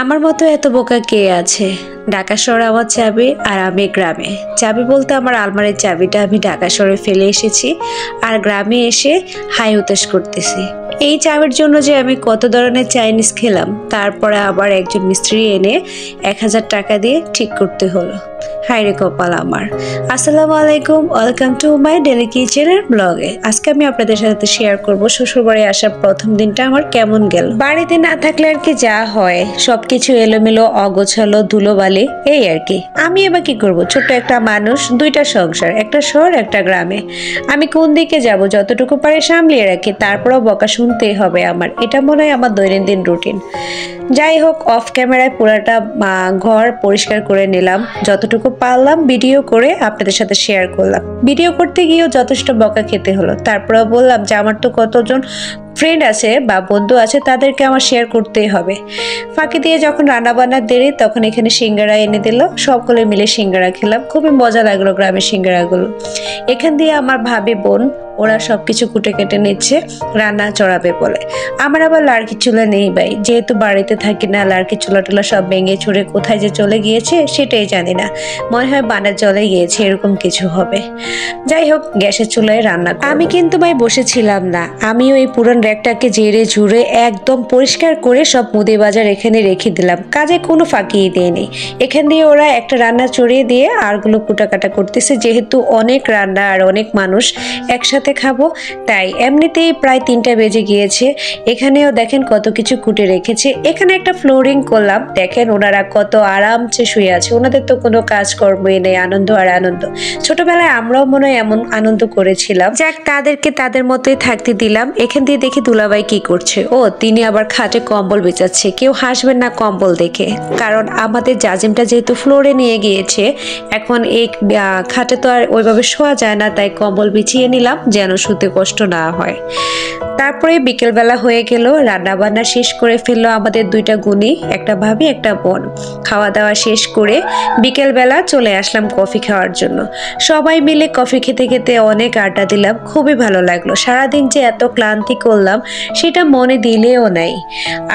আমার মতো এত বোকা কে আছে? ঢাকা শহরে আমার চাবি আর আমি গ্রামে। চাবি বলতে আমার আলমারির চাবিটা আমি ঢাকা শহরে ফেলে এসেছি আর গ্রামে এসে হাই হুতাশ করতেছি। এই চাবির জন্য যে আমি কত ধরনের চাইনিজ খেলাম, তারপরে আবার একজন মিস্ত্রি এনে 1000 টাকা দিয়ে ঠিক করতে হলো। হায়রে কপাল আমার। আসসালামু আলাইকুম, ওয়েলকাম টু মাই ডেলি কিচেনের ব্লগে। আজকে আমি আপনাদের সাথে শেয়ার করব শ্বশুরবাড়ি আসার প্রথম দিনটা আমার কেমন গেল। বাড়িতে না থাকলে আর কি যা হয়, সবকিছু এলোমেলো, অগোছালো, ধুলোবালি, এই আর কি। আমি এবার কি করব? ছোট্ট একটা মানুষ, দুইটা সংসার, একটা শহর একটা গ্রামে। আমি কোন দিকে যাব যতটুকু পারি সামলিয়ে রাখি, তারপরেও বকা শুনতেই হবে আমার। এটা মনে হয় আমার দৈনন্দিন রুটিন। যাই হোক, অফ ক্যামেরায় পুরাটা ঘর পরিষ্কার করে নিলাম, যতটুকু পারলাম ভিডিও করে আপনাদের সাথে শেয়ার করলাম। ভিডিও করতে গিয়েও যথেষ্ট বকা খেতে হলো। তারপরেও বললাম যে আমার তো কতজন ফ্রেন্ড আছে বা বন্ধু আছে, তাদেরকে আমার শেয়ার করতেই হবে। ফাঁকি দিয়ে যখন রান্না বান্নার দেরি, তখন এখানে সিঙ্গারা এনে দিল। সকলে মিলে সিঙ্গারা খেলাম, খুবই মজা লাগলো গ্রামের সিঙ্গারাগুলো। এখান দিয়ে আমার ভাবি বোন ওরা সবকিছু কুটে কেটে নিচ্ছে রান্না চড়াবে বলে। আমার আবার লাড়কি চুলা নেই ভাই, যেহেতু বাড়িতে থাকি না। লাড়কি চুলা টুলা সব ভেঙে ছুড়ে কোথায় যে চলে গিয়েছে সেটাই জানি না। মনে হয় বানের জলে গিয়েছে, এরকম কিছু হবে। যাই হোক, গ্যাসের চুলায় রান্না আমি কিন্তু ভাই বসেছিলাম না। আমি ওই পুরান র্যাকটাকে জেরে ঝুড়ে একদম পরিষ্কার করে সব মুদি বাজার এখানে রেখে দিলাম। কাজে কোনো ফাঁকি দিইনি। এখান দিয়ে ওরা একটা রান্না চড়িয়ে দিয়ে আরগুলো কুটাকাটা করতেছে, যেহেতু অনেক রান্না আর অনেক মানুষ একসাথে খাবো, তাই এমনিতেই প্রায় 3টা বেজে গিয়েছে। এখানেও দেখেন কত কিছু কুটে রেখেছে। এখানে একটা ফ্লোরিং করলাম, দেখেন ওনারা কত আরামসে শুয়ে আছে। ওনাদের তো কোনো কাজকর্মই নেই, আনন্দ আর আনন্দ। ছোটবেলায় আমরাও মনে হয় এমন আনন্দ করেছিলাম। যাক, তাদেরকে তাদের মতোই থাকতে দিলাম। এখান দিয়ে দেখি দুলাভাই কি করছে। ও, তিনি আবার খাটে কম্বল বিছাচ্ছে। কেউ হাসবেন না কম্বল দেখে, কারণ আমাদের জাজিমটা যেহেতু ফ্লোরে নিয়ে গিয়েছে, এখন এই খাটে তো আর ওইভাবে শোয়া যায় না, তাই কম্বল বিছিয়ে নিলাম যেন শুতে কষ্ট না হয়। তারপরে বিকেলবেলা হয়ে গেল, রান্না বান্না শেষ করে ফেললো আমাদের 2টা গুণী, একটা ভাবি একটা বোন। খাওয়া দাওয়া শেষ করে বিকেলবেলা চলে আসলাম কফি খাওয়ার জন্য। সবাই মিলে কফি খেতে খেতে অনেক আড্ডা দিলাম, খুবই ভালো লাগলো। সারাদিন যে এত ক্লান্তি করলাম সেটা মনে দিলেও নাই।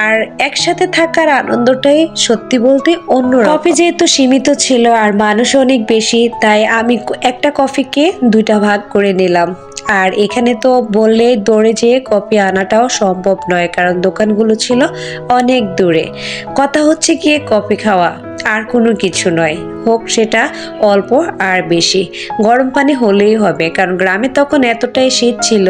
আর একসাথে থাকার আনন্দটাই সত্যি বলতে অন্যরকম। কফি যেহেতু সীমিত ছিল আর মানুষ অনেক বেশি, তাই আমি একটা কফিকে 2টা ভাগ করে নিলাম। আর এখানে তো বললে দৌড়ে যেয়ে কফি আনাটাও সম্ভব নয়, কারণ দোকানগুলো ছিল অনেক দূরে। কথা হচ্ছে গিয়ে কফি খাওয়া, আর কোনো কিছু নয়, হোক সেটা অল্প আর বেশি। গরম পানি হলেই হবে, কারণ গ্রামে তখন এতটাই শীত ছিল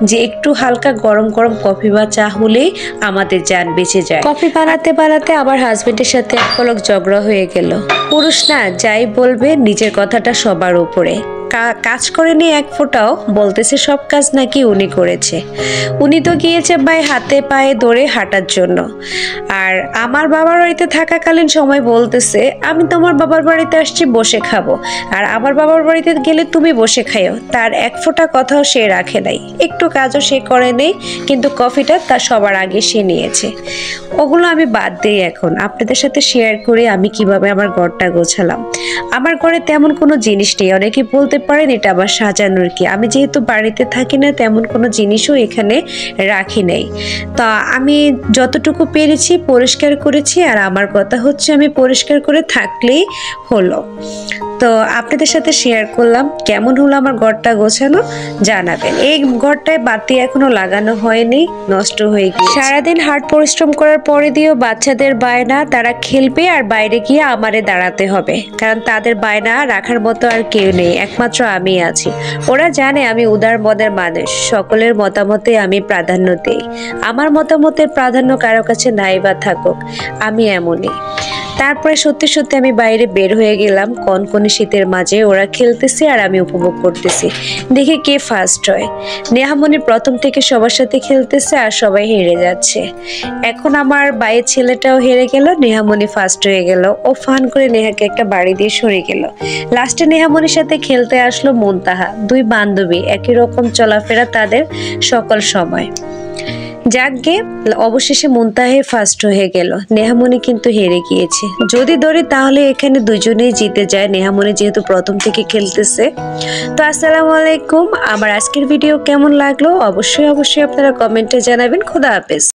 যে একটু হালকা গরম গরম কফি বা চা হলেই আমাদের জান বেঁচে যায়। কফি বানাতে বানাতে আমার হাজবেন্ডের সাথে এক পলক ঝগড়া হয়ে গেল। পুরুষ না, যাই বলবে নিজের কথাটা সবার উপরে। কাজ করেনি এক ফোঁটাও, বলতেছে সব কাজ নাকি উনি করেছে। উনি তো গিয়েছে ভাই হাতে পায়ে ধরে হাঁটার জন্য। আর আমার বাবার বাড়িতে থাকাকালীন সময় বলতেছে আমি তোমার বাবার বাড়িতে আসছি বসে খাবো, আর আমার বাবার বাড়িতে গেলে তুমি বসে খাইও। তার এক ফোঁটা কথাও সে রাখে নাই, একটু কাজও সে করে নেই, কিন্তু কফিটা তার সবার আগে সে নিয়েছে। ওগুলো আমি বাদ দিই, এখন আপনাদের সাথে শেয়ার করে আমি কিভাবে আমার ঘরটা গোছালাম। আমার ঘরে তেমন কোনো জিনিস নেই। অনেকে বলতে পারেন এটা আবার সাজানোর কি। আমি যেহেতু বাড়িতে থাকি না, তেমন কোনো জিনিসও এখানে রাখি নাই। তা আমি যতটুকু পেরেছি পরিষ্কার করেছি, আর আমার কথা হচ্ছে আমি পরিষ্কার করে থাকলেই হলো। তো আপনাদের সাথে শেয়ার করলাম কেমন হলো আমার ঘরটা গোছানো, জানাবেন। এই ঘরটায় বাতি এখনো লাগানো হয়নি, নষ্ট হয়ে গিয়েছে। সারাদিন হার্ড পরিশ্রম করার পরে দিয়েও বাচ্চাদের বায়না, তারা খেলবে আর বাইরে গিয়ে আমারে দাঁড়াতে হবে, কারণ তাদের বায়না রাখার মতো আর কেউ নেই, একমাত্র আমি আছি। ওরা জানে আমি উদার মনের মানুষ, সকলের মতামতে আমি প্রাধান্য দিই। আমার মতামতের প্রাধান্য কারো কাছে নাই বা থাকুক, আমি এমনই। তারপরে সত্যি সত্যি আমি বাইরে বের হয়ে গেলাম কনকনে শীতের মাঝে। ওরা খেলতেছে আর আমি উপভোগ করতেছি, দেখে কে ফার্স্ট হয়। নেহামণি প্রথম থেকে সবার সাথে খেলতেছে আর সবাই হেরে যাচ্ছে। এখন আমার বাইয়ের ছেলেটাও হেরে গেল, নেহামণি ফার্স্ট হয়ে গেল। ও ফান করে নেহাকে একটা বাড়ি দিয়ে সরে গেল। লাস্টে নেহামণির সাথে খেলতে আসলো মুনতাহা। 2 বান্ধবী, একই রকম চলাফেরা তাদের সকল সময়। যাকগে, অবশেষে মুনতাহে ফার্স্ট হয়ে গেল। নেহামণি কিন্তু হেরে গিয়েছে। যদি ধরি তাহলে এখানে দুজনেই জিতে যায়, নেহামণি যেহেতু প্রথম থেকে খেলতেছে। তো আসসালামু আলাইকুম। আমার আজকের ভিডিও কেমন লাগলো অবশ্যই আপনারা কমেন্টে জানাবেন। খোদা হাফেজ।